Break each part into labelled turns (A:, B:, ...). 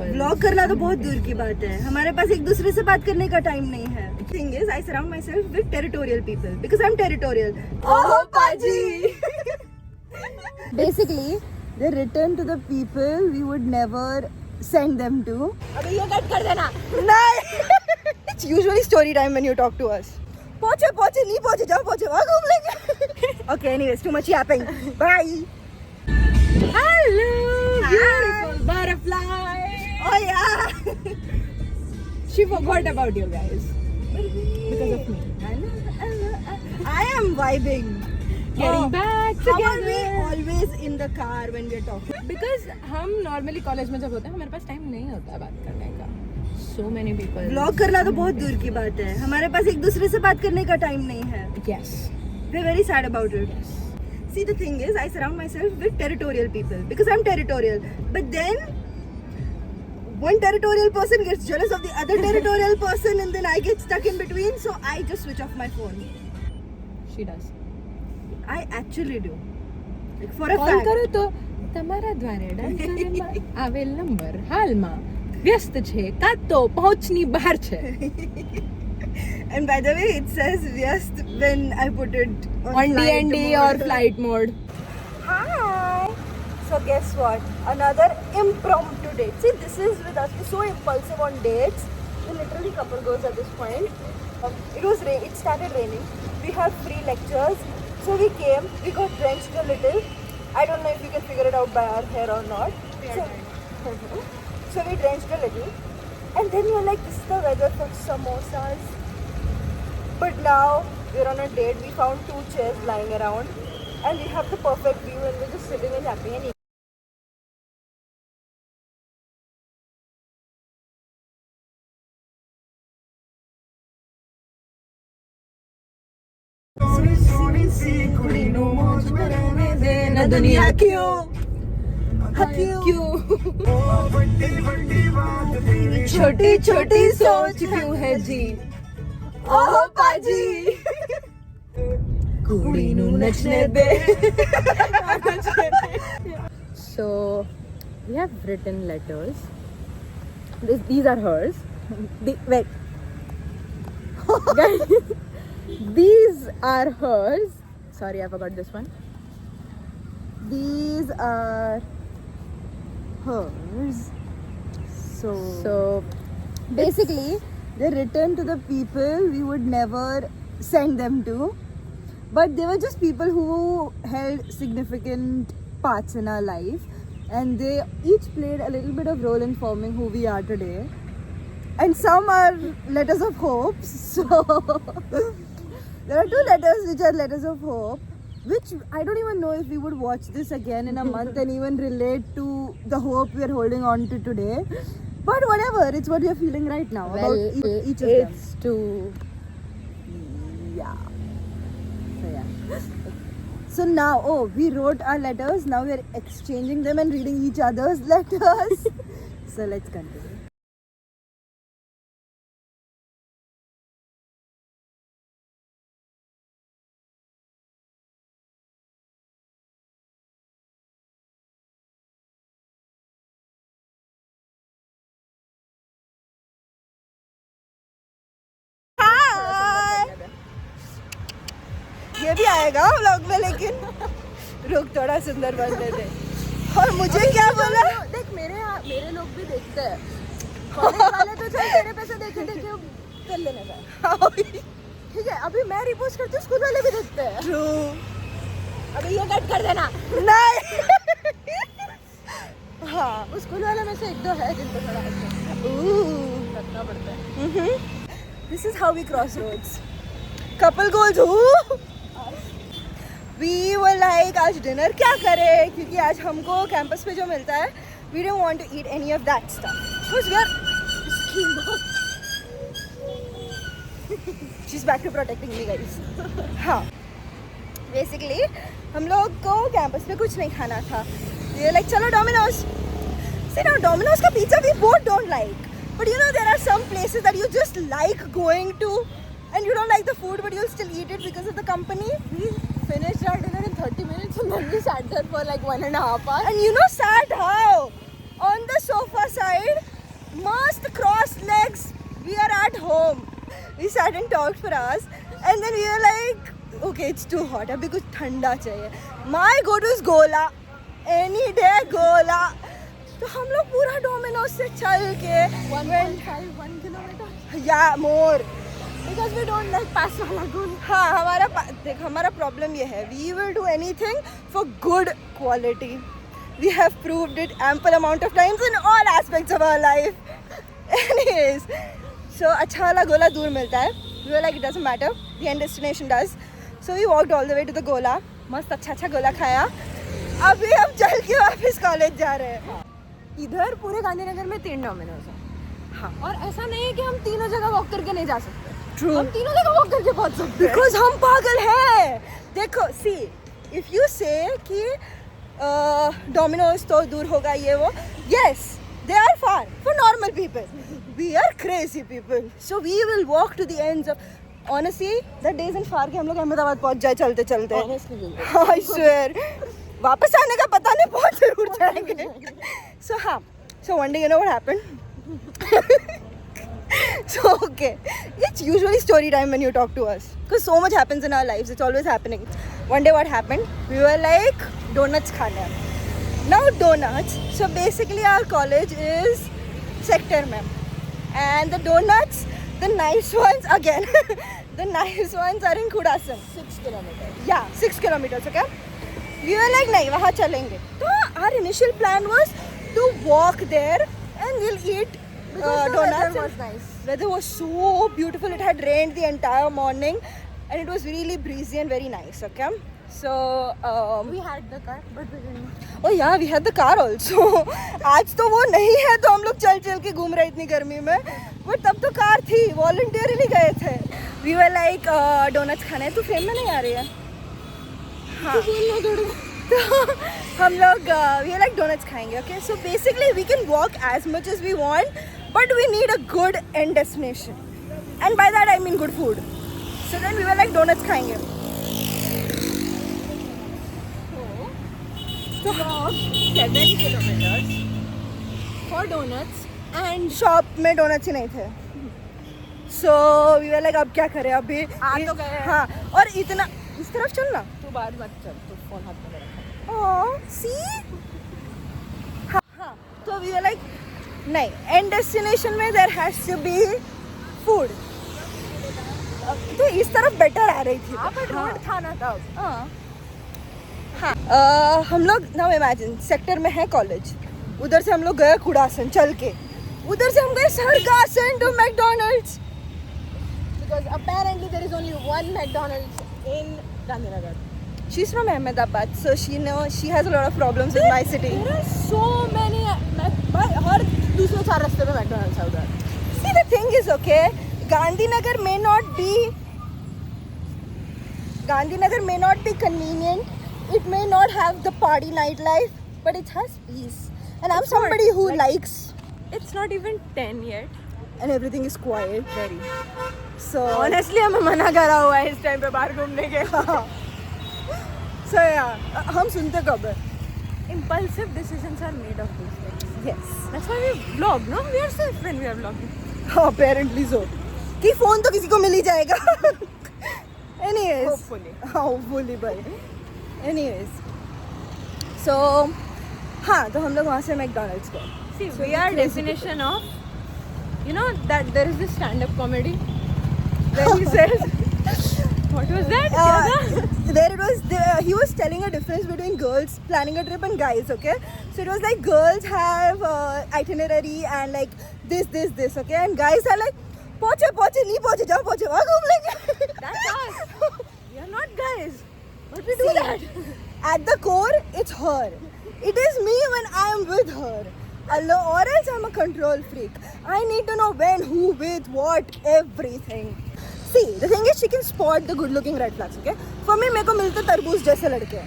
A: people.
B: Blog करना तो बहुत दूर की बात है, हमारे पास एक दूसरे से बात करने का टाइम नहीं है. Thing is, I surround myself with territorial people because I'm territorial. Oh, Paji! Basically, they return to the people we would never send them to. अबे ये कट कर देना. नहीं. It's usually story time when you talk to us. पहुंचे नहीं पहुंचे, जाओ पहुंचे वहाँ घूम लेंगे. Okay, anyways, too much yapping. Bye.
A: Hello,
B: Hi.
A: beautiful butterfly.
B: Oh yeah.
A: She forgot about you guys because of me.
B: I am vibing.
A: Getting back
B: How are
A: together.
B: we always in the car when we're talking?
A: Because हम normally college में जब होते हैं हमारे पास time नहीं होता है बात करने का. So many people.
B: ब्लॉग करना तो बहुत दूर की बात है, हमारे पास एक दूसरे से बात करने का टाइम नहीं है.
A: Yes.
B: We're very sad about it. See, the thing is, I surround myself with territorial people because I'm territorial. But then, one territorial person gets jealous of the other territorial person and then I get stuck in between. So I just switch off my phone.
A: She does.
B: I actually do. Like for a
A: Call
B: fact.
A: કરો તો તમારા દ્વારે ડાન્સરમાં આવેલ number હાલમાં વ્યસ્ત છે કાં તો પહોંચની બહાર છે.
B: And by the way, it says Vyast when I put it
A: on DND or flight mode.
B: Hi. So guess what? Another impromptu date. See, this is with us. We're so impulsive on dates. We're literally couple goals at this point. It started raining. We had free lectures. So we came. We got drenched a little. I don't know if you can figure it out by our hair or not. So we drenched a little. And then we were like, this is the weather for samosas. But now we're on a date. We found 2 chairs lying around. And we have the perfect view and we're just sitting and yapping and eating.
A: ना दुनिया
B: क्यों
A: छोटी छोटी सोच क्यों है जी.
B: ओह पाजी
A: कुड़ी नू नचने दे. So we have written letters. These are hers.
B: wait
A: Guys, these are hers. Sorry, I forgot this one.
B: these are hers. So basically they return to the people we would never send them to, but they were just people who held significant parts in our life and they each played a little bit of role in forming who we are today, and some are letters of hope. So there are 2 letters which are letters of hope, which I don't even know if we would watch this again in a month and even relate to the hope we are holding on to today. But whatever, it's what we are feeling right now about each of them.
A: It's too.
B: Yeah. So yeah. So now, we wrote our letters. Now we are exchanging them and reading each other's letters. So let's continue. ये भी आएगा vlog में, लेकिन रुक थोड़ा सुंदर बनने दे. और मुझे क्या बोला?
A: देख मेरे लोग भी देखते हैं. कॉलेज वाले तो चल तेरे पैसे देखे कर लेने का. ठीक है, अभी मैं रिपोस्ट करती हूँ, स्कूल वाले भी देखते हैं. अभी ये कट कर देना.
B: नहीं. हाँ,
A: उस स्कूल वाले में से 1-2 है जिनको थोड़ा रखना पड़ता है.
B: This is how we cross roads. Couple goals. We were like, आज डिनर क्या करें, क्योंकि आज हमको कैंपस पे जो मिलता है, we don't want to eat any of that stuff because we are she's back to protecting me guys. हाँ, basically हम लोग को कैंपस पे कुछ नहीं खाना था. We were like, चलो Domino's. See now, Domino's का pizza we both don't like, but you know there are some places that you just like going to and you don't like the food but you'll still eat it because of the company.
A: We finished our dinner in 30 minutes and then we sat there for like 1.5 hours.
B: And you know, sat how? On the sofa side mast crossed legs. We are at home. We sat and talked for hours, and then we were like, okay, it's too hot. अभी कुछ ठंडा चाहिए. My go-to is Gola. Any day Gola. तो हम लोग पूरा Domino's से चल के
A: 1 kilometer.
B: Yeah, more.
A: Because we don't like pass wala goal.
B: हाँ देख हमारा प्रॉब्लम ये है. We will do anything for good quality. We have proved it ample amount of times in all aspects of our life. Anyways, so अच्छा वाला गोला दूर मिलता है. We were like it doesn't matter. The end destination does. So we walked all the way to the गोला. मस्त अच्छा गोला खाया. अभी हम चल के वापस कॉलेज जा रहे हैं.
A: इधर पूरे गांधीनगर में 3 डोमिनोज है.
B: हाँ.
A: और ऐसा नहीं है कि हम तीनों जगह वॉक करके नहीं जा सकते.
B: True.
A: हम तीनों जगह वॉक करके पहुंच सकते हैं.
B: Because हम पागल हैं. देखो see, if you say कि डोमिनोज तो दूर होगा ये वो, yes, they are far for normal people. We are crazy people. So we will walk to the ends of. Honestly, the days in far कि हम लोग अहमदाबाद पहुंच जाए चलते चलते.
A: Honestly,
B: I swear. वापस आने का पता नहीं पहुंच जरूर जाएंगे. So हाँ. So one day you know what happened? So okay, it's usually story time when you talk to us because so much happens in our lives. It's always happening. One day what happened? We were like donuts khane. Now donuts. So basically our college is sector mein, and the donuts, the nice ones again, the nice ones are in Khudasan.
A: 6 kilometers.
B: Yeah, 6 kilometers. Okay. We were like nahi wahan chalenge. So our initial plan was to walk there and we'll eat
A: Because the
B: donuts.
A: weather was nice.
B: Weather was so beautiful. It had rained the entire morning, and it was really breezy and very nice. Okay, so
A: We had the car, but we didn't.
B: oh yeah, we had the car also. आज तो वो नहीं है तो हम लोग चल के घूम रहे इतनी गर्मी में. But तब तो कार थी. Voluntarily गए थे. We were like donuts खाने. तू फ्रेम में नहीं आ रही है? हाँ. तो हम लोग we are like donuts खाएंगे. Okay, so basically we can walk as much as we want, but we need a good end destination, and by that I mean good food. So then we were like donuts खाएंगे.
A: So, walk 7 kilometers for donuts and
B: shop में donuts ही नहीं थे. So we were like अब क्या करें अभी.
A: आ तो गए हैं.
B: हाँ. और इतना इस तरफ चलना.
A: तू बात मत चल, तू फोन हाथ में रखा.
B: Oh, see? हाँ. तो we were like नहीं, end destination में there has to be food. तो इस तरफ बेटर आ रही थी.
A: हाँ, but road था ना तब.
B: हाँ. हम लोग नाउ इमेजिन सेक्टर में है कॉलेज. उधर से हम लोग गए कुड़ासन चल के. उधर से हम गए सरगासन to McDonald's.
A: Because apparently there is only one McDonald's in Gandhinagar.
B: She's from Ahmedabad, so she has a lot of problems with my city.
A: There are so many. हर दूसरे 4 रास्ते पे McDonald's है उधर.
B: See, the thing is, okay, Gandhinagar may not be convenient. It may not have the party nightlife, but it has peace. And I'm
A: It's not,
B: somebody who
A: like-
B: likes,
A: It's not even 10 yet.
B: and everything is quiet.
A: Very.
B: So
A: Honestly, हमें मना करा हुआ है इस time पे बाहर घूमने के.
B: so yeah, हम सुनते कब है?
A: Impulsive decisions are made of these things.
B: Yes.
A: That's why we vlog, no? We are safe when we are vlogging.
B: Apparently so. कि फोन तो किसी को मिल ही जाएगा. Anyways.
A: Hopefully.
B: Hopefully, भाई. Anyways. So हाँ, तो हम लोग वहाँ से मैकडॉनल्ड्स गए.
A: See,
B: So
A: we
B: the
A: are
B: crazy
A: definition of, you know, that there is this stand-up comedy where he says, what was that?
B: There it was. He was telling a difference between girls planning a trip and guys. Okay, so it was like girls have itinerary and like this. Okay, and guys are like, पहुँचे नहीं पहुँचे जाओ पहुँचे वहाँ घूम लेंगे.
A: That's us. We are not guys, but we do
B: See,
A: that.
B: At the core, it's her. It is me when I am with her. Or else I'm a control freak. I need to know when, who, with, what, everything. See, the thing is, she can spot the good-looking red flags. Okay. For me, मेरे को मिलते तरबूज जैसे लड़के.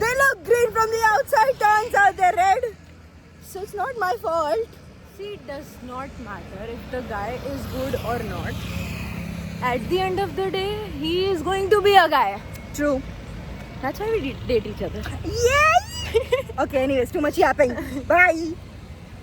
B: They look green from the outside. Turns out they're red. So it's not my fault.
A: See, it does not matter if the guy is good or not. At the end of the day, he is going to be a guy.
B: True.
A: That's why we date each other.
B: Yay! Okay. Anyways, too much yapping. Bye.